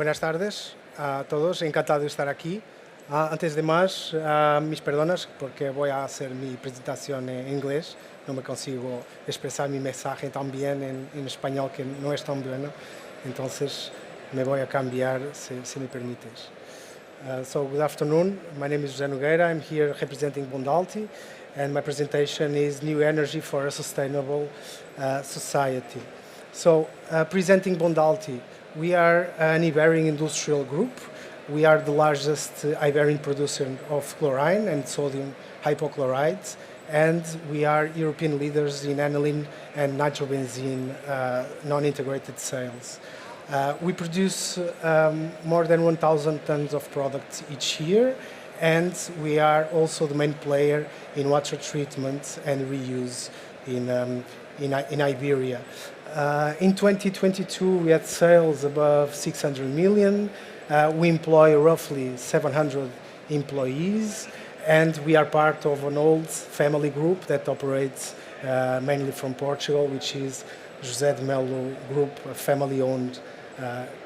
Buenas tardes a todos, encantado de estar aquí. Antes de más, mis perdonas porque voy a hacer mi presentación en inglés. No me consigo expresar mi mensaje tan bien en español, que no es tan bueno. Entonces me voy a cambiar si me permites. So good afternoon, my name is José Nogueira. I'm here representing BONDALTI, and my presentation is New Energy for a Sustainable Society. So presenting BONDALTI, we are an Iberian industrial group. We are the largest Iberian producer of chlorine and sodium hypochlorites, and we are European leaders in aniline and nitrobenzene non-integrated sales. We produce more than 1,000 tons of products each year, and we are also the main player in water treatment and reuse in Iberia. In 2022, we had sales above 600 million. We employ roughly 700 employees, and we are part of an old family group that operates mainly from Portugal, which is José de Melo Group, a family-owned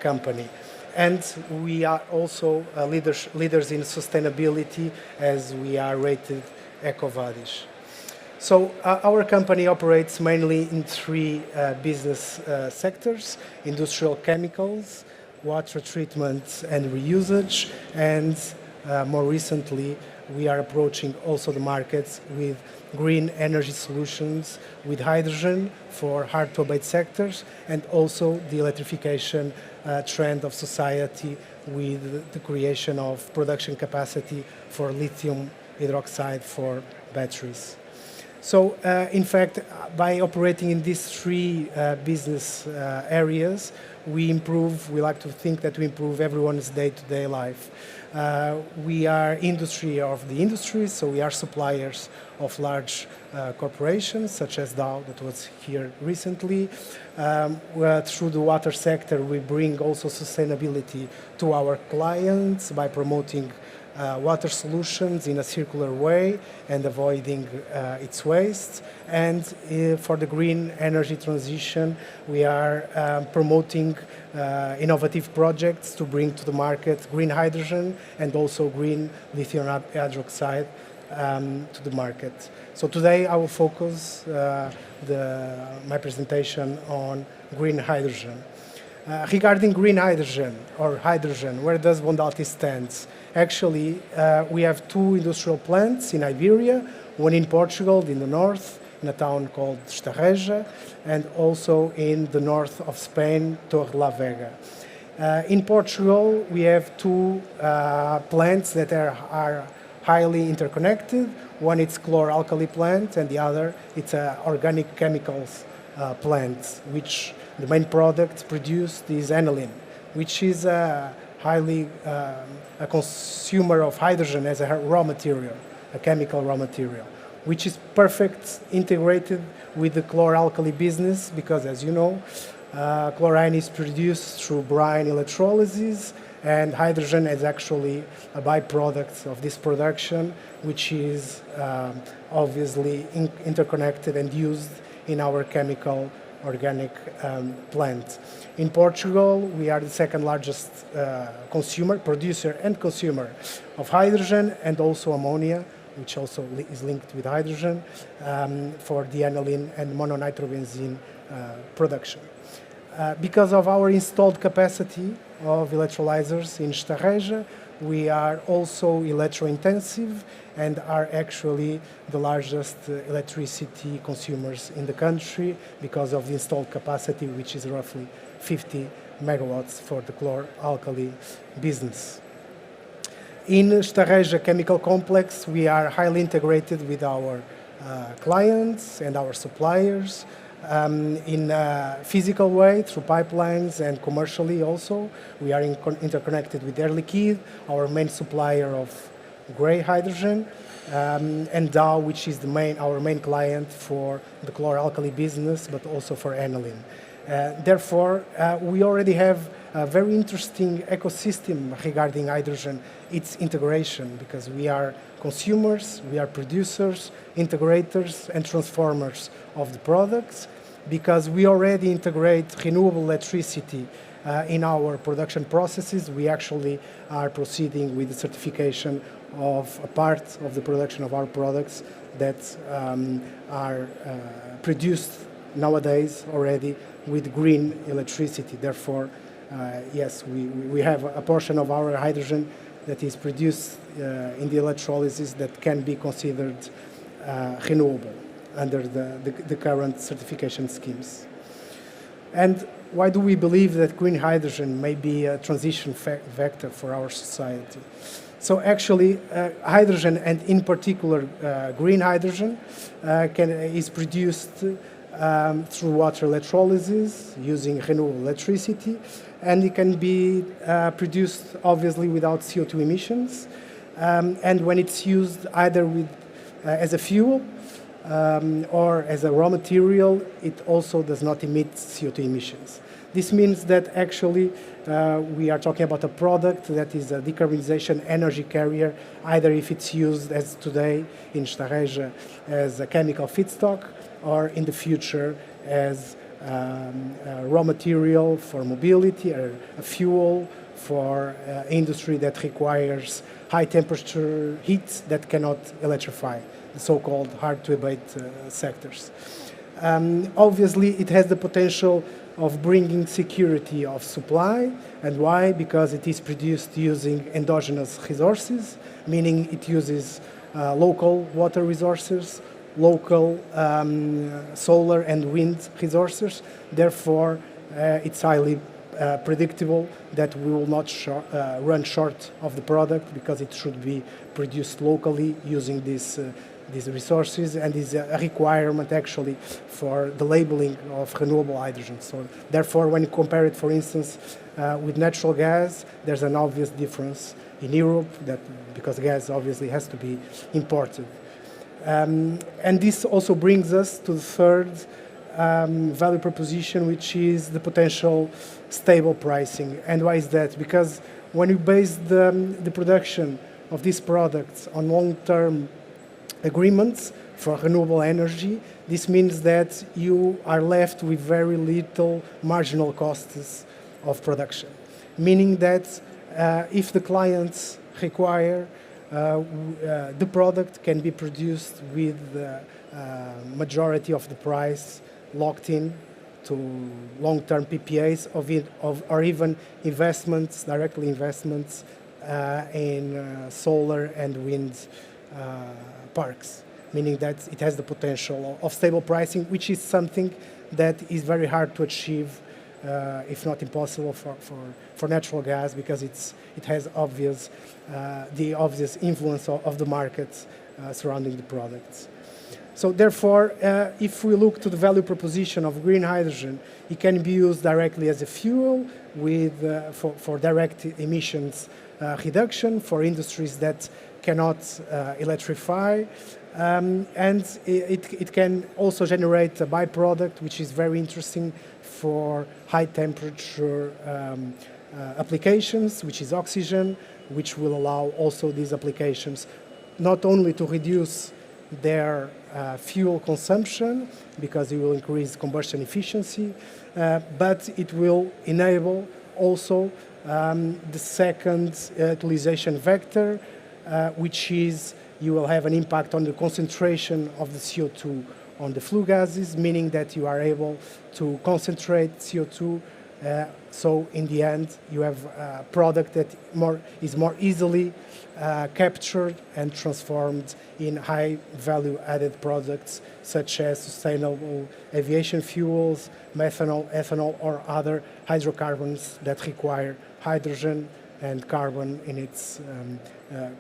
company. And we are also leaders in sustainability, as we are rated EcoVadis. So our company operates mainly in three business sectors: industrial chemicals, water treatment and reusage, and more recently we are approaching also the markets with green energy solutions, with hydrogen for hard-to-abate sectors, and also the electrification trend of society with the creation of production capacity for lithium hydroxide for batteries. So, in fact, by operating in these three business areas, we like to think that we improve everyone's day-to-day life. We are industry of the industry, so we are suppliers of large corporations, such as Dow, that was here recently. Through the water sector, we bring also sustainability to our clients by promoting water solutions in a circular way and avoiding its waste. And for the green energy transition, we are promoting innovative projects to bring to the market green hydrogen and also green lithium hydroxide to the market. So today I will focus my presentation on green hydrogen. Regarding green hydrogen, or hydrogen, where does BONDALTI stand? Actually, we have two industrial plants in Iberia, one in Portugal, in the north, in a town called Estarreja, and also in the north of Spain, Torrelavega. In Portugal, we have two plants that are highly interconnected. One is chlor-alkali plant, and the other it's an organic chemicals plant, which the main product produced is aniline, which is highly a consumer of hydrogen as a raw material, a chemical raw material, which is perfect integrated with the chlor-alkali business because, as you know, chlorine is produced through brine electrolysis, and hydrogen is actually a byproduct of this production, which is obviously interconnected and used in our chemical organic plant. In Portugal, we are the second largest producer and consumer of hydrogen and also ammonia, which also is linked with hydrogen for the aniline and mononitrobenzene production. Because of our installed capacity of electrolyzers in Estarreja, we are also electro-intensive and are actually the largest electricity consumers in the country because of the installed capacity, which is roughly 50 megawatts for the chlor-alkali business. In Estarreja Chemical Complex, we are highly integrated with our clients and our suppliers in a physical way through pipelines and commercially also. We are interconnected with Air Liquide, our main supplier of grey hydrogen, and Dow, which is our main client for the chlor-alkali business, but also for aniline. Therefore, we already have a very interesting ecosystem regarding hydrogen, its integration, because we are consumers, we are producers, integrators, and transformers of the products, because we already integrate renewable electricity in our production processes. We actually are proceeding with the certification of a part of the production of our products that are produced nowadays already with green electricity. Therefore, yes, we have a portion of our hydrogen that is produced in the electrolysis that can be considered renewable under the current certification schemes. And why do we believe that green hydrogen may be a transition vector for our society? So actually, hydrogen, and in particular green hydrogen, is produced through water electrolysis using renewable electricity, and it can be produced obviously without CO2 emissions. And when it's used either as a fuel or as a raw material, it also does not emit CO2 emissions. This means that actually we are talking about a product that is a decarbonization energy carrier, either if it's used as today in Estarreja as a chemical feedstock, or in the future as raw material for mobility, or a fuel for industry that requires high temperature heat that cannot electrify, the so-called hard-to-abate sectors. Obviously, it has the potential of bringing security of supply. And why? Because it is produced using endogenous resources, meaning it uses local water resources, local solar and wind resources. Therefore, it's highly predictable that we will not run short of the product, because it should be produced locally using these resources, and is a requirement actually for the labeling of renewable hydrogen. So therefore, when you compare it, for instance, with natural gas, there's an obvious difference in Europe, because gas obviously has to be imported. And this also brings us to the third value proposition, which is the potential stable pricing. And why is that? Because when you base the production of these products on long-term agreements for renewable energy, this means that you are left with very little marginal costs of production. Meaning that if the clients require, the product can be produced with the majority of the price locked in to long-term PPAs or even investments, directly investments in solar and wind parks, meaning that it has the potential of stable pricing, which is something that is very hard to achieve, if not impossible, for natural gas, because it has the obvious influence of the markets surrounding the products. So therefore, if we look to the value proposition of green hydrogen, it can be used directly as a fuel for direct emissions reduction for industries that cannot electrify, and it can also generate a byproduct, which is very interesting for high temperature applications, which is oxygen, which will allow also these applications not only to reduce their fuel consumption, because it will increase combustion efficiency, but it will enable also the second utilization vector, which is you will have an impact on the concentration of the CO2 on the flue gases, meaning that you are able to concentrate CO2. So in the end, you have a product that is more easily captured and transformed in high value-added products, such as sustainable aviation fuels, methanol, ethanol, or other hydrocarbons that require hydrogen and carbon in its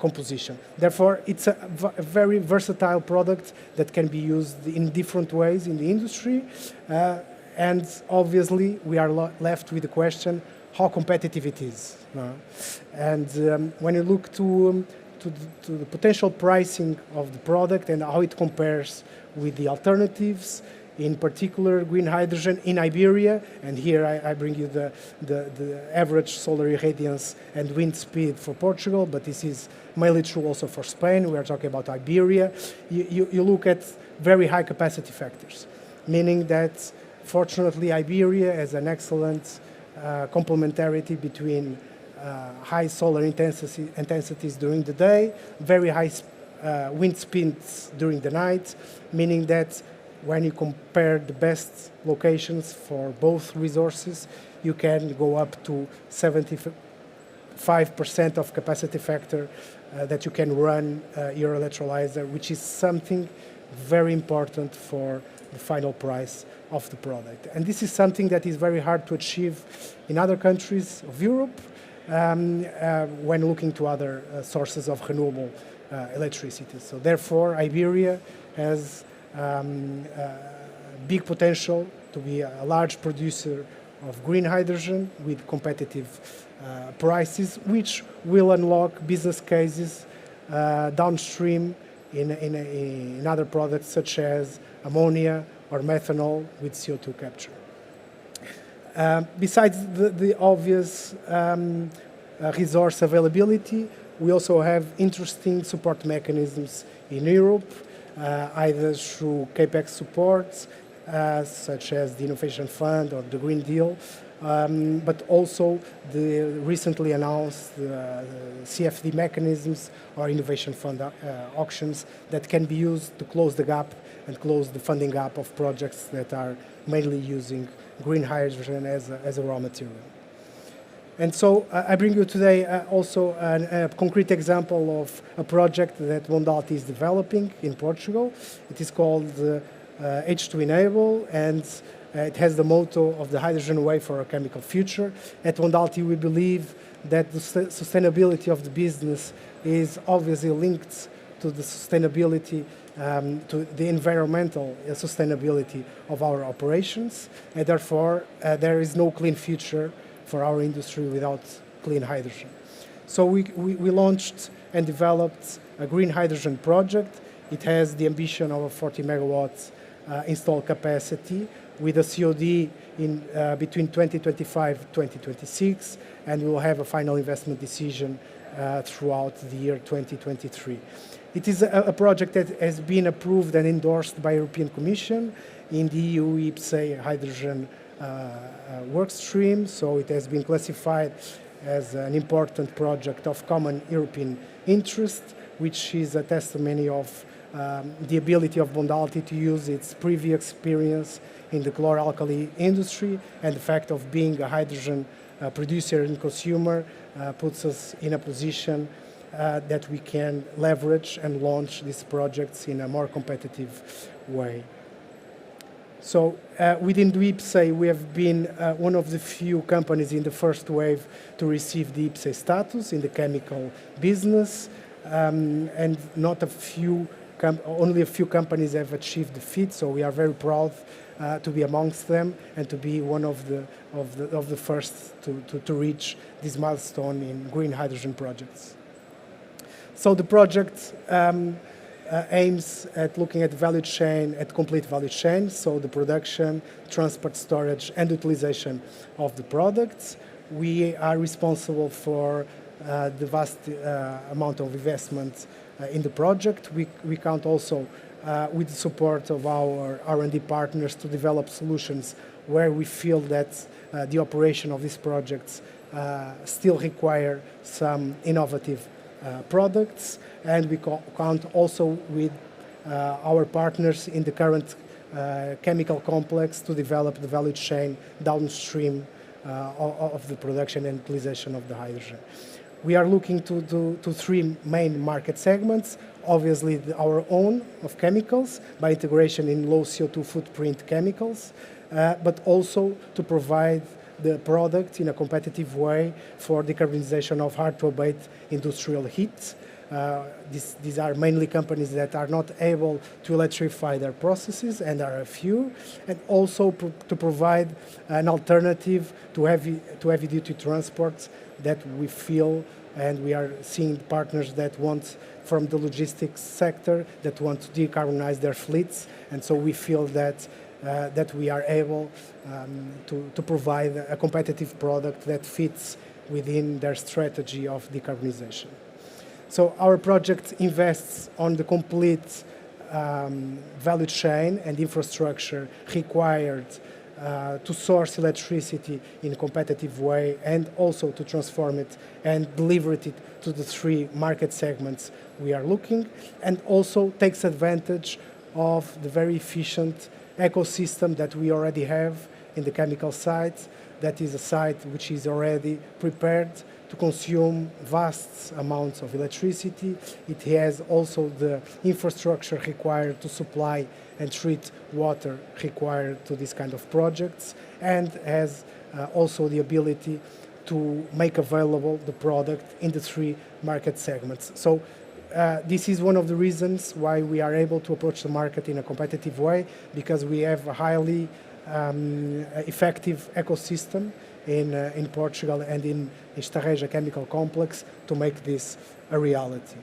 composition. Therefore, it's a very versatile product that can be used in different ways in the industry. And obviously, we are left with the question how competitive it is. And when you look to the potential pricing of the product and how it compares with the alternatives, in particular green hydrogen in Iberia, and here I bring you the average solar irradiance and wind speed for Portugal, but this is mainly true also for Spain. We are talking about Iberia. You look at very high capacity factors, meaning that fortunately Iberia has an excellent complementarity between high solar intensities during the day, very high wind speeds during the night, meaning that when you compare the best locations for both resources, you can go up to 75% of capacity factor that you can run your electrolyzer, which is something very important for the final price of the product. And this is something that is very hard to achieve in other countries of Europe when looking to other sources of renewable electricity. So therefore, Iberia has big potential to be a large producer of green hydrogen with competitive prices, which will unlock business cases downstream in other products such as ammonia or methanol with CO2 capture. Besides the obvious resource availability, we also have interesting support mechanisms in Europe, either through CAPEX supports, such as the Innovation Fund or the Green Deal, but also the recently announced CFD mechanisms or Innovation Fund auctions that can be used to close the gap and close the funding gap of projects that are mainly using green hydrogen as a raw material. And so I bring you today also a concrete example of a project that BONDALTI is developing in Portugal. It is called H2 Enable, and it has the motto of the hydrogen way for a chemical future. At BONDALTI, we believe that the sustainability of the business is obviously linked to the sustainability, to the environmental sustainability of our operations, and therefore there is no clean future for our industry without clean hydrogen. So we launched and developed a green hydrogen project. It has the ambition of a 40 megawatts installed capacity with a COD in between 2025 and 2026, and we will have a final investment decision throughout the year 2023. It is a project that has been approved and endorsed by European Commission in the EU IPCEI hydrogen work stream, so it has been classified as an important project of common European interest, which is a testimony of the ability of BONDALTI to use its previous experience in the chlor-alkali industry, and the fact of being a hydrogen producer and consumer puts us in a position that we can leverage and launch these projects in a more competitive way. So within the IPCEI, we have been one of the few companies in the first wave to receive the IPCEI status in the chemical business, and not a few, only a few companies have achieved the feat. So we are very proud to be amongst them and to be one of the first to reach this milestone in green hydrogen projects. So the project aims at looking at the value chain, at complete value chain, so the production, transport, storage, and utilization of the products. We are responsible for the vast amount of investment in the project. We count also with the support of our R&D partners to develop solutions where we feel that the operation of these projects still require some innovative products, and we count also with our partners in the current chemical complex to develop the value chain downstream of the production and utilization of the hydrogen. We are looking to three main market segments. Obviously, our own of chemicals by integration in low CO2 footprint chemicals, but also to provide the product in a competitive way for decarbonization of hard-to-abate industrial heat. These are mainly companies that are not able to electrify their processes, and there are a few, and also to provide an alternative to heavy-duty transports that we feel, and we are seeing partners that want from the logistics sector that want to decarbonize their fleets, and so we feel that we are able to provide a competitive product that fits within their strategy of decarbonization. So our project invests on the complete value chain and infrastructure required to source electricity in a competitive way and also to transform it and deliver it to the three market segments we are looking, and also takes advantage of the very efficient ecosystem that we already have in the chemical site. That is a site which is already prepared to consume vast amounts of electricity. It has also the infrastructure required to supply and treat water required to this kind of projects, and has also the ability to make available the product in the three market segments. So this is one of the reasons why we are able to approach the market in a competitive way, because we have a highly effective ecosystem in Portugal and in Estarreja chemical complex to make this a reality.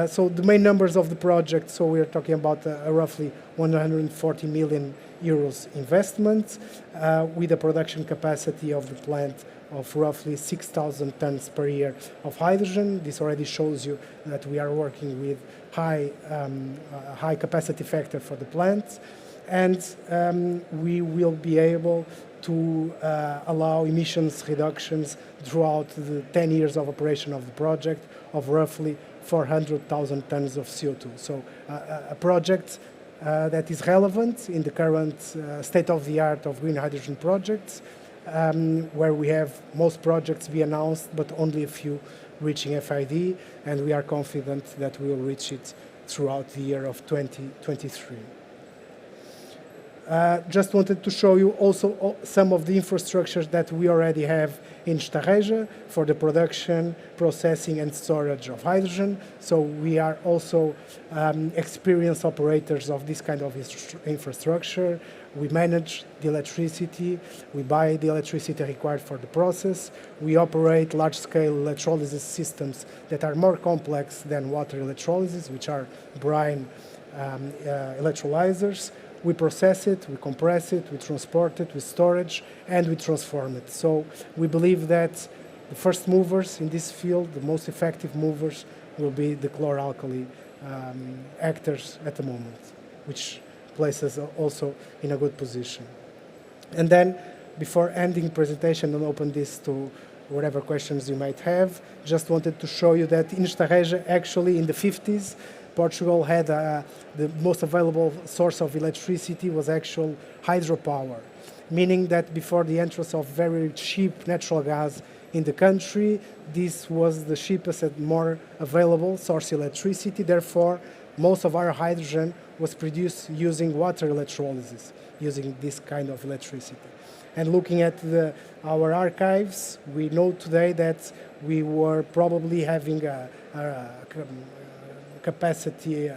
So the main numbers of the project, so we're talking about a roughly 140 million euros investment with a production capacity of the plant of roughly 6,000 tons per year of hydrogen. This already shows you that we are working with high capacity factor for the plant, and we will be able to allow emissions reductions throughout the 10 years of operation of the project of roughly 400,000 tons of CO2. So a project that is relevant in the current state-of-the-art of green hydrogen projects, where we have most projects be announced, but only a few reaching FID, and we are confident that we will reach it throughout the year of 2023. Just wanted to show you also some of the infrastructures that we already have in Estarreja for the production, processing and storage of hydrogen. So we are also experienced operators of this kind of infrastructure. We manage the electricity, we buy the electricity required for the process, we operate large-scale electrolysis systems that are more complex than water electrolysis, which are brine electrolyzers. We process it, we compress it, we transport it, we storage, and we transform it. So we believe that the first movers in this field, the most effective movers, will be the chlor-alkali actors at the moment, which places also in a good position. And then, before ending the presentation and open this to whatever questions you might have, just wanted to show you that in Estarreja, actually in the 50s, Portugal had the most available source of electricity was actual hydropower, meaning that before the entrance of very cheap natural gas in the country, this was the cheapest and more available source of electricity. Therefore, most of our hydrogen was produced using water electrolysis, using this kind of electricity. And looking at our archives, we know today that we were probably having a capacity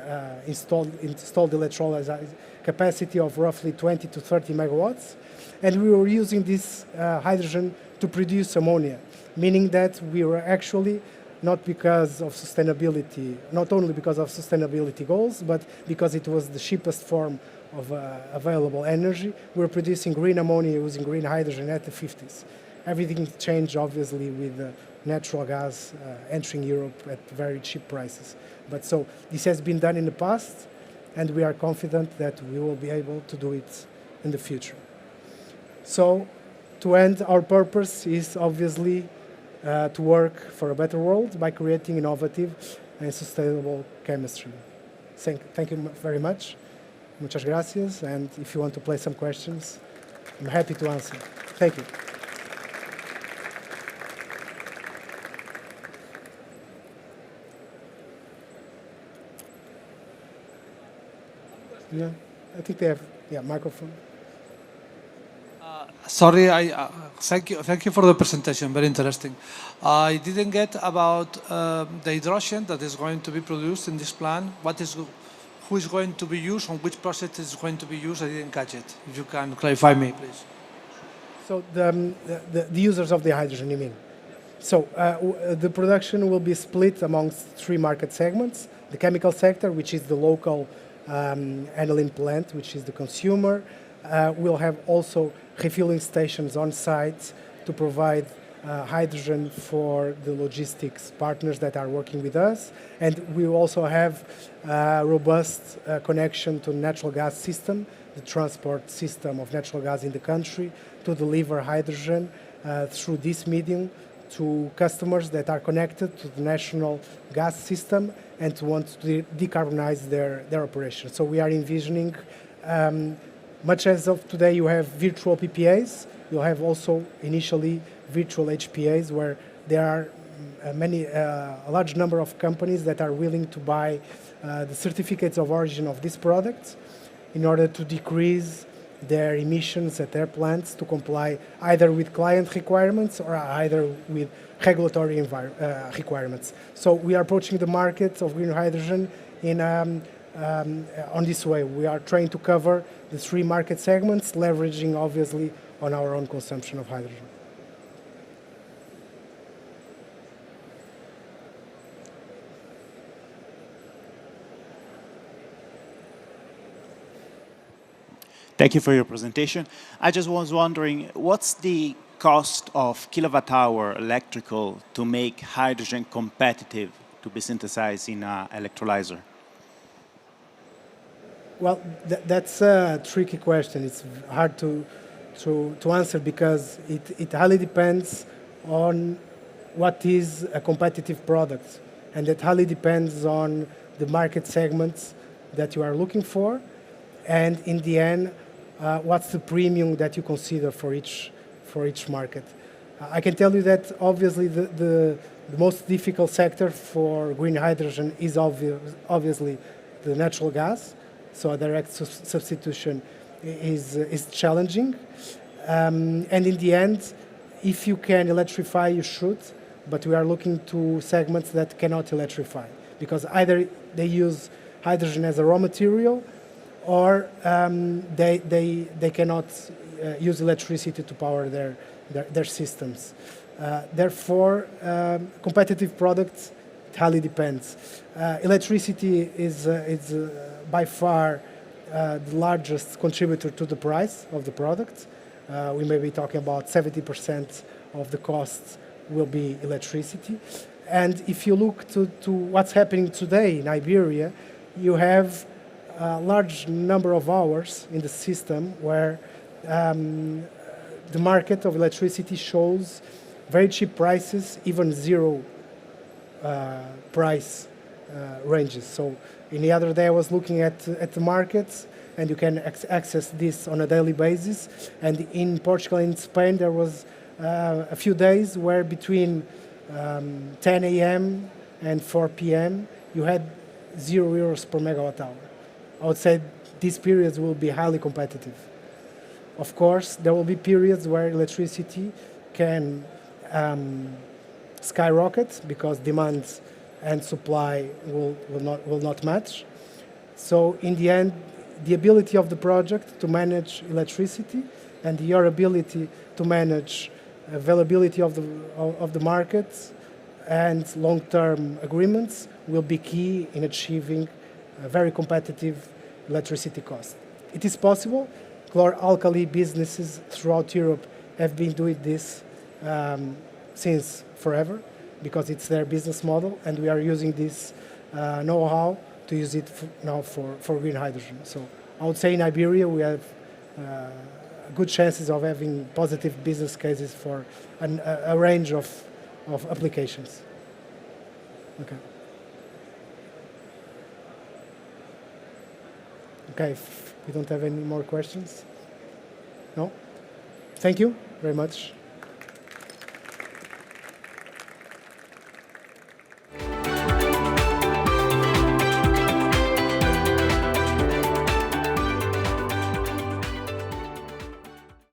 installed electrolysis capacity of roughly 20 to 30 megawatts, and we were using this hydrogen to produce ammonia, meaning that we were actually not because of sustainability, not only because of sustainability goals, but because it was the cheapest form of available energy. We were producing green ammonia using green hydrogen at the 50s. Everything changed obviously with natural gas entering Europe at very cheap prices. But so this has been done in the past, and we are confident that we will be able to do it in the future. So to end, our purpose is obviously to work for a better world by creating innovative and sustainable chemistry. Thank you very much. Muchas gracias. And if you want to place some questions, I'm happy to answer. Thank you. Yeah, I think they have microphone. Sorry, thank you for the presentation, very interesting. I didn't get about the hydrogen that is going to be produced in this plant. Who is going to be used, on which process is going to be used? I didn't catch it. If you can clarify me, please. So the users of the hydrogen, you mean? So the production will be split amongst three market segments. The chemical sector, which is the local aniline plant, which is the consumer. We'll have also refueling stations on site to provide hydrogen for the logistics partners that are working with us. And we also have a robust connection to the natural gas system the transport system of natural gas in the country, to deliver hydrogen through this medium to customers that are connected to the national gas system and to want to decarbonize their operations. So we are envisioning, much as of today you have virtual PPAs, you'll have also initially virtual HPAs where there are a large number of companies that are willing to buy the certificates of origin of these products in order to decrease their emissions at their plants to comply either with client requirements or either with regulatory requirements. So we are approaching the market of green hydrogen in on this way. We are trying to cover the three market segments, leveraging obviously on our own consumption of hydrogen. Thank you for your presentation. I just was wondering, what's the cost of kilowatt hour electrical to make hydrogen competitive to be synthesized in an electrolyzer? Well, that's a tricky question. It's hard to answer because it highly depends on what is a competitive product. And it highly depends on the market segments that you are looking for. And in the end, what's the premium that you consider for each market? I can tell you that obviously the most difficult sector for green hydrogen is obviously the natural gas. So a direct substitution is challenging. And in the end, if you can electrify, you should. But we are looking to segments that cannot electrify because either they use hydrogen as a raw material or they cannot use electricity to power their systems. Therefore, competitive products, it highly depends. Electricity is by far the largest contributor to the price of the product. We may be talking about 70% of the costs will be electricity. And if you look to what's happening today in Iberia, you have a large number of hours in the system where the market of electricity shows very cheap prices, even zero price ranges. So in the other day I was looking at the markets and you can access this on a daily basis. And in Portugal and Spain there was a few days where between 10 a.m. and 4 p.m. you had €0 per megawatt hour. I would say these periods will be highly competitive. Of course, there will be periods where electricity can skyrocket because demand and supply will not match. So in the end, the ability of the project to manage electricity and your ability to manage availability of the market and long-term agreements will be key in achieving a very competitive electricity cost. It is possible. Chlor-alkali businesses throughout Europe have been doing this since forever because it's their business model, and we are using this know-how to use it now for green hydrogen. So I would say in Iberia we have good chances of having positive business cases for a range of applications. Okay. Okay, if we don't have any more questions. No? Thank you very much.